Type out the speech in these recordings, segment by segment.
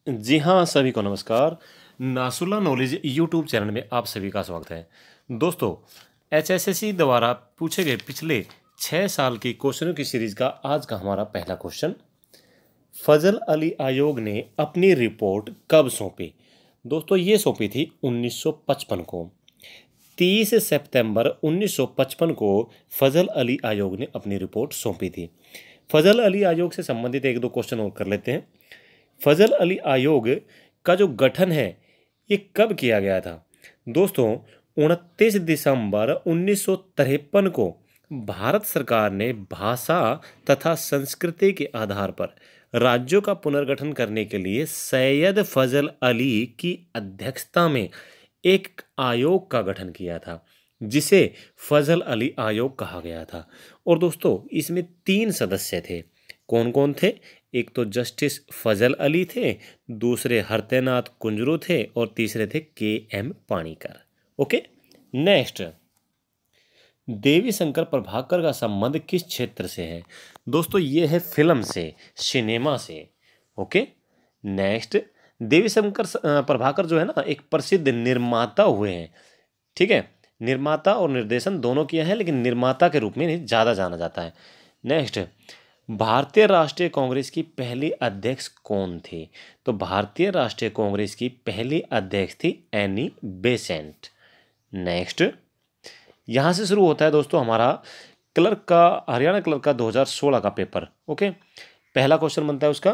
जी हाँ, सभी को नमस्कार। नासुल्ला नॉलेज यूट्यूब चैनल में आप सभी का स्वागत है। दोस्तों, एचएसएससी द्वारा पूछे गए पिछले 6 साल की क्वेश्चनों की सीरीज का आज का हमारा पहला क्वेश्चन। फजल अली आयोग ने अपनी रिपोर्ट कब सौंपी? दोस्तों, ये सौंपी थी 1955 को। 30 सितंबर 1955 को फजल अली आयोग ने अपनी रिपोर्ट सौंपी थी। फजल अली आयोग से संबंधित एक दो क्वेश्चन और कर लेते हैं। फजल अली आयोग का जो गठन है ये कब किया गया था? दोस्तों, 29 दिसंबर 1953 को भारत सरकार ने भाषा तथा संस्कृति के आधार पर राज्यों का पुनर्गठन करने के लिए सैयद फजल अली की अध्यक्षता में एक आयोग का गठन किया था, जिसे फजल अली आयोग कहा गया था। और दोस्तों, इसमें 3 सदस्य थे। कौन कौन थे? एक तो जस्टिस फजल अली थे, दूसरे हरतेनाथ कुंजरू थे और तीसरे थे के.एम. पाणिकर। ओके, नेक्स्ट, देवी शंकर प्रभाकर का संबंध किस क्षेत्र से है? दोस्तों, ये है फिल्म से, सिनेमा से। ओके, नेक्स्ट, देवी शंकर प्रभाकर जो है ना, एक प्रसिद्ध निर्माता हुए हैं। ठीक है, निर्माता और निर्देशन दोनों किया है, लेकिन निर्माता के रूप में ज़्यादा जाना जाता है। नेक्स्ट, भारतीय राष्ट्रीय कांग्रेस की पहली अध्यक्ष कौन थी? तो भारतीय राष्ट्रीय कांग्रेस की पहली अध्यक्ष थी एनी बेसेंट। नेक्स्ट, यहाँ से शुरू होता है दोस्तों हमारा क्लर्क का, हरियाणा क्लर्क का 2016 का पेपर। ओके, पहला क्वेश्चन बनता है उसका,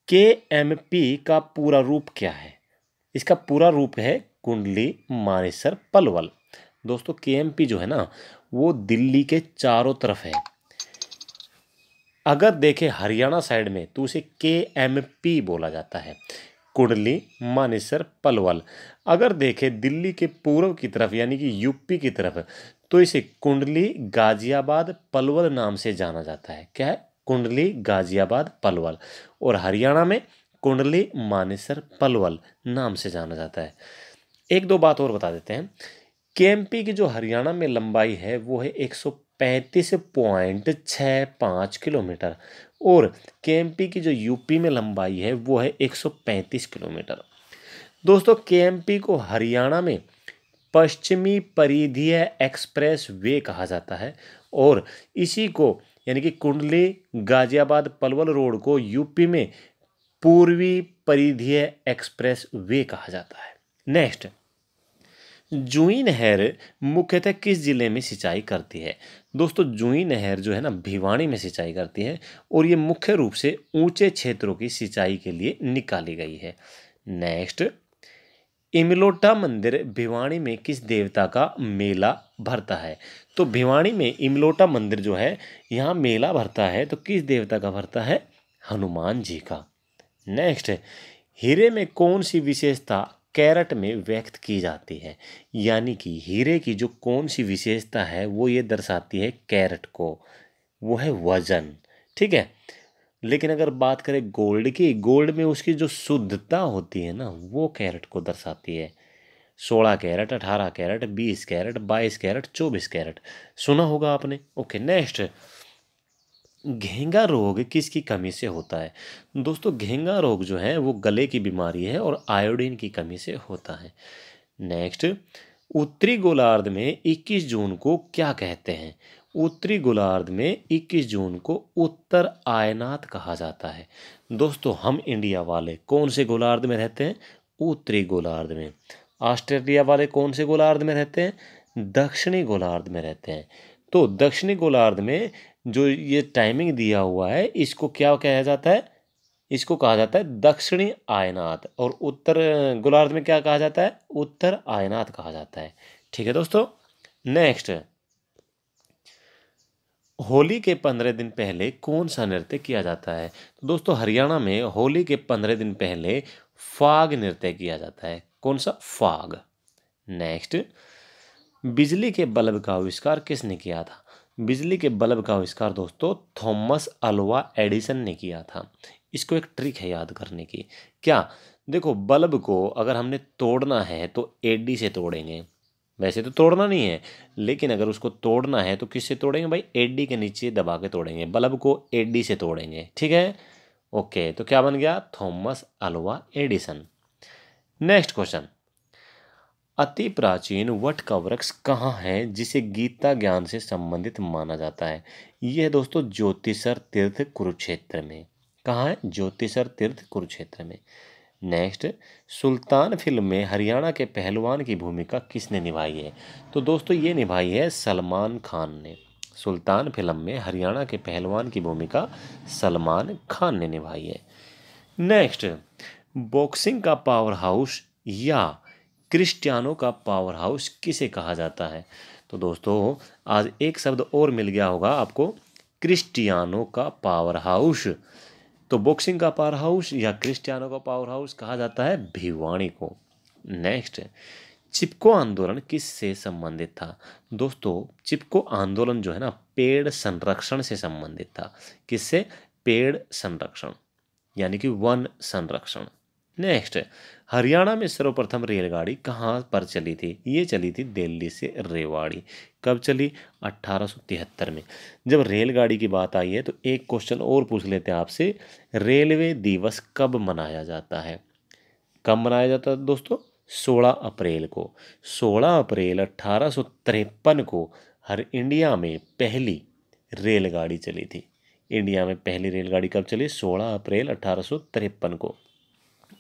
के.एम.पी. का पूरा रूप क्या है? इसका पूरा रूप है कुंडली मानेसर पलवल। दोस्तों, के.एम.पी. जो है ना, वो दिल्ली के चारों तरफ है। अगर देखें हरियाणा साइड में तो उसे के.एम.पी. बोला जाता है, कुंडली मानेसर पलवल। अगर देखें दिल्ली के पूर्व की तरफ यानी कि यूपी की तरफ, तो इसे कुंडली गाजियाबाद पलवल नाम से जाना जाता है। क्या है? कुंडली गाजियाबाद पलवल। और हरियाणा में कुंडली मानेसर पलवल नाम से जाना जाता है। एक दो बात और बता देते हैं। के.एम.पी. की जो हरियाणा में लंबाई है वो है 135.65 किलोमीटर, और के.एम.पी. की जो यूपी में लंबाई है वो है 135 किलोमीटर। दोस्तों, के.एम.पी. को हरियाणा में पश्चिमी परिधीय एक्सप्रेस वे कहा जाता है, और इसी को यानी कि कुंडली गाजियाबाद पलवल रोड को यूपी में पूर्वी परिधीय एक्सप्रेस वे कहा जाता है। नेक्स्ट, जुई नहर मुख्यतः किस जिले में सिंचाई करती है? दोस्तों, जुई नहर जो है ना, भिवानी में सिंचाई करती है, और ये मुख्य रूप से ऊंचे क्षेत्रों की सिंचाई के लिए निकाली गई है। नेक्स्ट, इमलोटा मंदिर भिवानी में किस देवता का मेला भरता है? तो भिवानी में इमलोटा मंदिर जो है, यहाँ मेला भरता है, तो किस देवता का भरता है? हनुमान जी का। नेक्स्ट, हीरे में कौन सी विशेषता कैरेट में व्यक्त की जाती है? यानी कि हीरे की जो कौन सी विशेषता है वो ये दर्शाती है कैरेट को, वो है वजन। ठीक है, लेकिन अगर बात करें गोल्ड की, गोल्ड में उसकी जो शुद्धता होती है ना, वो कैरेट को दर्शाती है। 16 carat, 18 carat, 20 carat, 22 carat, 24 carat, सुना होगा आपने। ओके, नेक्स्ट, घेंगा रोग किसकी कमी से होता है? दोस्तों, घेंगा रोग जो है वो गले की बीमारी है और आयोडीन की कमी से होता है। नेक्स्ट, उत्तरी गोलार्ध में 21 जून को क्या कहते हैं? उत्तरी गोलार्ध में 21 जून को उत्तर आयनात कहा जाता है। दोस्तों, हम इंडिया वाले कौन से गोलार्ध में रहते हैं? उत्तरी गोलार्ध में। ऑस्ट्रेलिया वाले कौन से गोलार्ध में रहते हैं? दक्षिणी गोलार्ध में रहते हैं। तो दक्षिणी गोलार्ध में जो ये टाइमिंग दिया हुआ है, इसको क्या कहा जाता है? इसको कहा जाता है दक्षिणी आयनात। और उत्तर गोलार्ध में क्या कहा जाता है? उत्तर आयनात कहा जाता है। ठीक है दोस्तों, नेक्स्ट, होली के 15 दिन पहले कौन सा नृत्य किया जाता है? तो दोस्तों, हरियाणा में होली के 15 दिन पहले फाग नृत्य किया जाता है। कौन सा? फाग। नेक्स्ट, बिजली के बल्ब का आविष्कार किसने किया था? बिजली के बल्ब का आविष्कार दोस्तों थॉमस अल्वा एडिसन ने किया था। इसको एक ट्रिक है याद करने की। क्या? देखो, बल्ब को अगर हमने तोड़ना है तो एडी से तोड़ेंगे। वैसे तो तोड़ना नहीं है, लेकिन अगर उसको तोड़ना है तो किससे तोड़ेंगे भाई? एडी के नीचे दबा के तोड़ेंगे, बल्ब को एडी से तोड़ेंगे। ठीक है, ओके, तो क्या बन गया? Thomas Alva Edison. Next question, अति प्राचीन वट का वृक्ष कहाँ है जिसे गीता ज्ञान से संबंधित माना जाता है? यह दोस्तों ज्योतिषर तीर्थ कुरुक्षेत्र में। कहाँ है? ज्योतिषर तीर्थ कुरुक्षेत्र में। नेक्स्ट, सुल्तान फिल्म में हरियाणा के पहलवान की भूमिका किसने निभाई है? तो दोस्तों ये निभाई है सलमान खान ने। सुल्तान फिल्म में हरियाणा के पहलवान की भूमिका सलमान खान ने निभाई है। नेक्स्ट, बॉक्सिंग का पावर हाउस या क्रिस्टियानो का पावर हाउस किसे कहा जाता है? तो दोस्तों आज एक शब्द और मिल गया होगा आपको, क्रिस्टियानो का पावर हाउस। तो बॉक्सिंग का पावर हाउस या क्रिस्टियानो का पावर हाउस कहा जाता है भिवानी को। नेक्स्ट, चिपको आंदोलन किससे संबंधित था? दोस्तों चिपको आंदोलन जो है ना पेड़ संरक्षण से संबंधित था। किससे? पेड़ संरक्षण यानी कि वन संरक्षण। नेक्स्ट, हरियाणा में सर्वप्रथम रेलगाड़ी कहाँ पर चली थी? ये चली थी दिल्ली से रेवाड़ी। कब चली? 1873 में। जब रेलगाड़ी की बात आई है तो एक क्वेश्चन और पूछ लेते हैं आपसे, रेलवे दिवस कब मनाया जाता है? कब मनाया जाता है दोस्तों? 16 अप्रैल को। 16 अप्रैल 1853 को हर इंडिया में पहली रेलगाड़ी चली थी। इंडिया में पहली रेलगाड़ी कब चली? 16 अप्रैल 1853 को।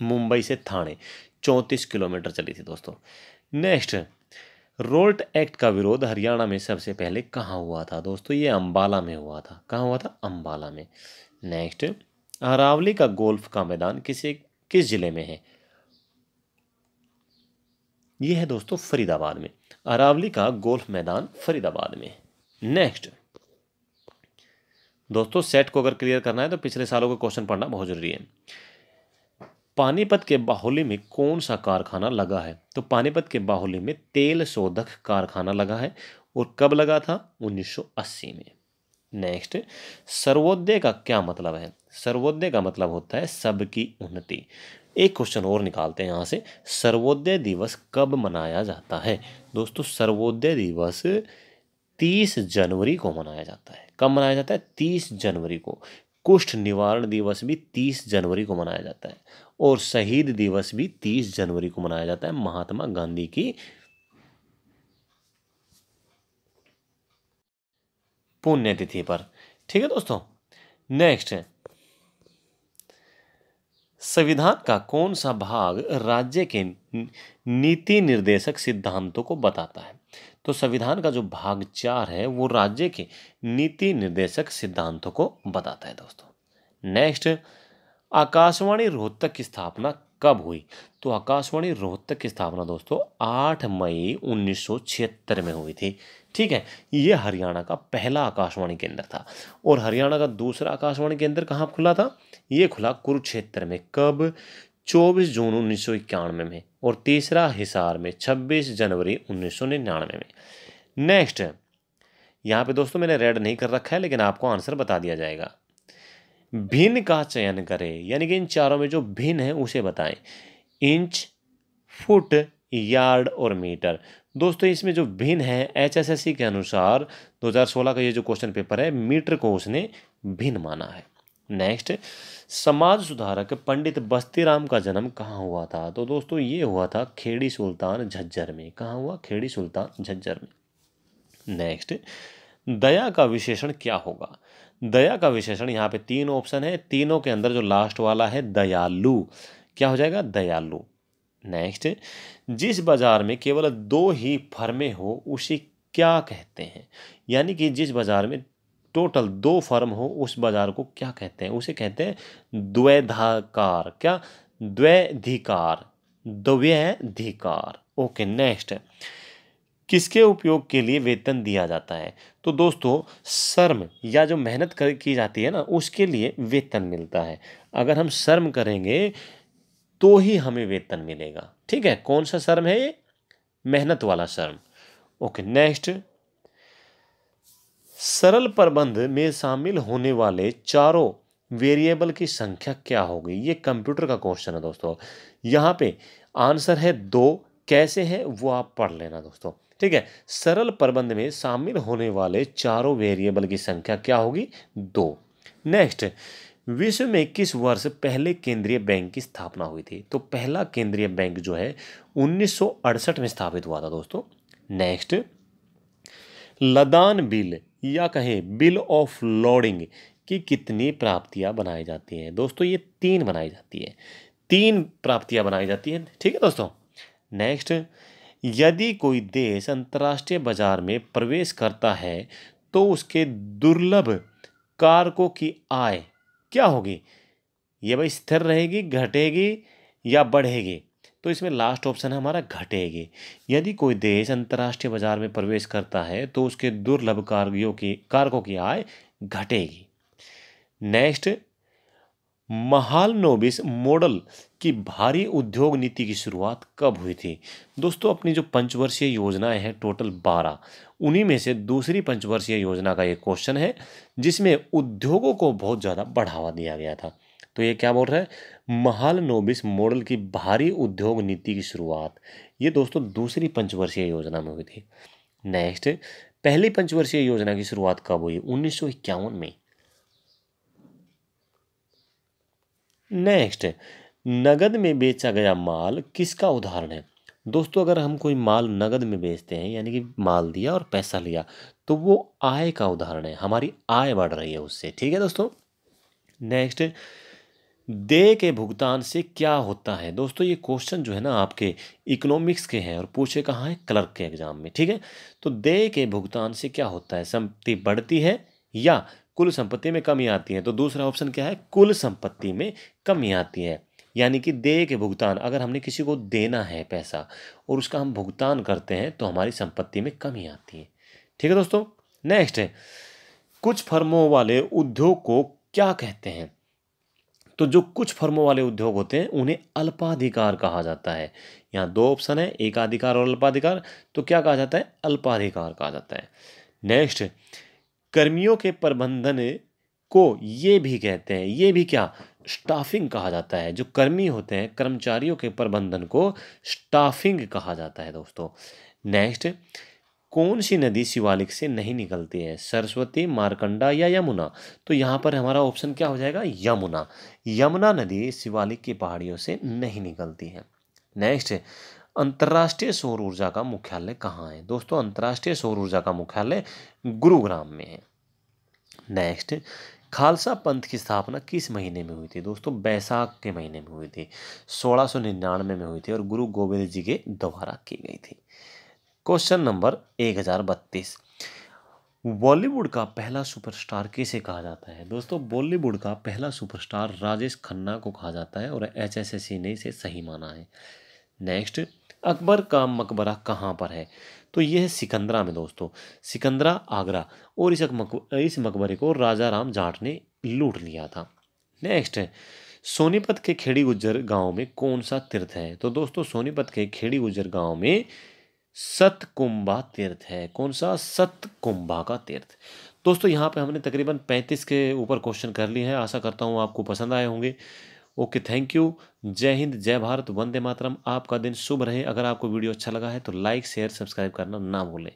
मुंबई से थाने 34 किलोमीटर चली थी दोस्तों। नेक्स्ट, रोल्ट एक्ट का विरोध हरियाणा में सबसे पहले कहाँ हुआ था? दोस्तों ये अंबाला में हुआ था। कहाँ हुआ था? अंबाला में। नेक्स्ट, अरावली का गोल्फ का मैदान किस जिले में है? ये है दोस्तों फरीदाबाद में। अरावली का गोल्फ मैदान फरीदाबाद में। नेक्स्ट दोस्तों, सेट को अगर क्लियर करना है तो पिछले सालों के क्वेश्चन पढ़ना बहुत जरूरी है। पानीपत के बाहुली में कौन सा कारखाना लगा है? तो पानीपत के बाहुली में तेल शोधक कारखाना लगा है। और कब लगा था? 1980 में। नेक्स्ट, सर्वोदय का क्या मतलब है? सर्वोदय का मतलब होता है सबकी उन्नति। एक क्वेश्चन और निकालते हैं यहाँ से, सर्वोदय दिवस कब मनाया जाता है? दोस्तों सर्वोदय दिवस 30 जनवरी को मनाया जाता है। कब मनाया जाता है? 30 जनवरी को। कुष्ठ निवारण दिवस भी 30 जनवरी को मनाया जाता है और शहीद दिवस भी 30 जनवरी को मनाया जाता है, महात्मा गांधी की पुण्यतिथि पर। ठीक है दोस्तों। नेक्स्ट है, संविधान का कौन सा भाग राज्य के नीति निर्देशक सिद्धांतों को बताता है? तो संविधान का जो भाग 4 है वो राज्य के नीति निर्देशक सिद्धांतों को बताता है दोस्तों। नेक्स्ट, आकाशवाणी रोहतक की स्थापना कब हुई? तो आकाशवाणी रोहतक की स्थापना दोस्तों 8 मई 1976 में हुई थी। ठीक है, ये हरियाणा का पहला आकाशवाणी केंद्र था। और हरियाणा का दूसरा आकाशवाणी केंद्र कहाँ खुला था? ये खुला कुरुक्षेत्र में। कब? 24 जून 1991 में। और तीसरा हिसार में 26 जनवरी 1999 में। नेक्स्ट, यहाँ पे दोस्तों मैंने रेड नहीं कर रखा है लेकिन आपको आंसर बता दिया जाएगा। भिन्न का चयन करें, यानी कि इन चारों में जो भिन्न है उसे बताएं। इंच, फुट, यार्ड और मीटर। दोस्तों इसमें जो भिन्न है एचएसएससी के अनुसार 2016 का ये जो क्वेश्चन पेपर है, मीटर को उसने भिन्न माना है। नेक्स्ट, समाज सुधारक पंडित बस्तीराम का जन्म कहाँ हुआ था? तो दोस्तों ये हुआ था खेड़ी सुल्तान झज्जर में। कहाँ हुआ? खेड़ी सुल्तान झज्जर में। नेक्स्ट, दया का विशेषण क्या होगा? दया का विशेषण यहाँ पे 3 ऑप्शन है, तीनों के अंदर जो लास्ट वाला है दयालु। क्या हो जाएगा? दयालु। नेक्स्ट, जिस बाजार में केवल 2 ही फर्में हो उसे क्या कहते हैं? यानी कि जिस बाजार में टोटल 2 फर्म हो उस बाजार को क्या कहते हैं? उसे कहते हैं द्वैधाकार। क्या? द्वैधिकार, द्वैधिकार। ओके। नेक्स्ट, किसके उपयोग के लिए वेतन दिया जाता है? तो दोस्तों श्रम या जो मेहनत की जाती है ना उसके लिए वेतन मिलता है। अगर हम श्रम करेंगे तो ही हमें वेतन मिलेगा। ठीक है, कौन सा श्रम है ये? मेहनत वाला श्रम। ओके। नेक्स्ट, सरल प्रबंध में शामिल होने वाले चारों वेरिएबल की संख्या क्या होगी? ये कंप्यूटर का क्वेश्चन है दोस्तों। यहाँ पे आंसर है 2। कैसे है वो आप पढ़ लेना दोस्तों। ठीक है, सरल प्रबंध में शामिल होने वाले चारों वेरिएबल की संख्या क्या होगी? 2। नेक्स्ट, विश्व में किस वर्ष पहले केंद्रीय बैंक की स्थापना हुई थी? तो पहला केंद्रीय बैंक जो है 1968 में स्थापित हुआ था दोस्तों। नेक्स्ट, लदान बिल या कहें बिल ऑफ लोडिंग की कितनी प्राप्तियां बनाई जाती हैं? दोस्तों ये 3 बनाई जाती है, 3 प्राप्तियां बनाई जाती हैं, ठीक है दोस्तों। नेक्स्ट, यदि कोई देश अंतर्राष्ट्रीय बाजार में प्रवेश करता है तो उसके दुर्लभ कारकों की आय क्या होगी? ये भाई स्थिर रहेगी, घटेगी या बढ़ेगी? तो इसमें लास्ट ऑप्शन है हमारा घटेगी। यदि कोई देश अंतर्राष्ट्रीय बाजार में प्रवेश करता है तो उसके दुर्लभ कारकों की आय घटेगी। नेक्स्ट, महालनोबिस मॉडल की भारी उद्योग नीति की शुरुआत कब हुई थी? दोस्तों अपनी जो पंचवर्षीय योजनाएं हैं टोटल 12, उन्हीं में से दूसरी पंचवर्षीय योजना का ये क्वेश्चन है जिसमें उद्योगों को बहुत ज़्यादा बढ़ावा दिया गया था। तो ये क्या बोल रहा है? महालनोबिस मॉडल की भारी उद्योग नीति की शुरुआत, ये दोस्तों दूसरी पंचवर्षीय योजना में हुई थी। नेक्स्ट, पहली पंचवर्षीय योजना की शुरुआत कब हुई? 1951 में। नेक्स्ट, नगद में बेचा गया माल किसका उदाहरण है? दोस्तों अगर हम कोई माल नगद में बेचते हैं यानी कि माल दिया और पैसा लिया तो वो आय का उदाहरण है, हमारी आय बढ़ रही है उससे, ठीक है दोस्तों। नेक्स्ट, देय के भुगतान से क्या होता है? दोस्तों ये क्वेश्चन जो है ना आपके इकोनॉमिक्स के हैं और पूछे कहाँ है? क्लर्क के एग्जाम में, ठीक है। तो देय के भुगतान से क्या होता है? संपत्ति बढ़ती है या कुल संपत्ति में कमी आती है? तो दूसरा ऑप्शन क्या है? कुल संपत्ति में कमी आती है। यानी कि देय के भुगतान, अगर हमने किसी को देना है पैसा और उसका हम भुगतान करते हैं तो हमारी संपत्ति में कमी आती है, ठीक है दोस्तों। नेक्स्ट है, कुछ फर्मों वाले उद्योग को क्या कहते हैं? तो जो कुछ फर्मों वाले उद्योग होते हैं उन्हें अल्पाधिकार कहा जाता है। यहाँ 2 ऑप्शन है, एकाधिकार और अल्पाधिकार। तो क्या कहा जाता है? अल्पाधिकार कहा जाता है। नेक्स्ट, कर्मियों के प्रबंधन को ये भी कहते हैं, ये भी क्या? स्टाफिंग कहा जाता है। जो कर्मी होते हैं, कर्मचारियों के प्रबंधन को स्टाफिंग कहा जाता है दोस्तों। नेक्स्ट, कौन सी नदी शिवालिक से नहीं निकलती है? सरस्वती, मारकंडा या यमुना? तो यहाँ पर हमारा ऑप्शन क्या हो जाएगा? यमुना। यमुना नदी शिवालिक की पहाड़ियों से नहीं निकलती है। नेक्स्ट, अंतर्राष्ट्रीय सौर ऊर्जा का मुख्यालय कहाँ है? दोस्तों अंतर्राष्ट्रीय सौर ऊर्जा का मुख्यालय गुरुग्राम में है। नेक्स्ट, खालसा पंथ की स्थापना किस महीने में हुई थी? दोस्तों बैसाख के महीने में हुई थी, 1699 में हुई थी और गुरु गोविंद जी के द्वारा की गई थी। क्वेश्चन नंबर 1032, बॉलीवुड का पहला सुपरस्टार किसे कहा जाता है? दोस्तों बॉलीवुड का पहला सुपरस्टार राजेश खन्ना को कहा जाता है और HSSC ने इसे सही माना है। नेक्स्ट, अकबर का मकबरा कहाँ पर है? तो यह है सिकंदरा में दोस्तों, सिकंदरा आगरा। और इस मकबरे को राजा राम जाट ने लूट लिया था। नेक्स्ट, सोनीपत के खेड़ी गुज्जर गांव में कौन सा तीर्थ है? तो दोस्तों सोनीपत के खेड़ी गुज्जर गांव में सतकुंभा तीर्थ है। कौन सा? सतकुंभा का तीर्थ। दोस्तों यहाँ पे हमने तकरीबन 35 के ऊपर क्वेश्चन कर लिए हैं। आशा करता हूँ आपको पसंद आए होंगे। Okay, thank you. जय हिंद, जय भारत, वंदे मातरम। आपका दिन शुभ रहे। अगर आपको वीडियो अच्छा लगा है तो लाइक, शेयर, सब्सक्राइब करना ना भूलें।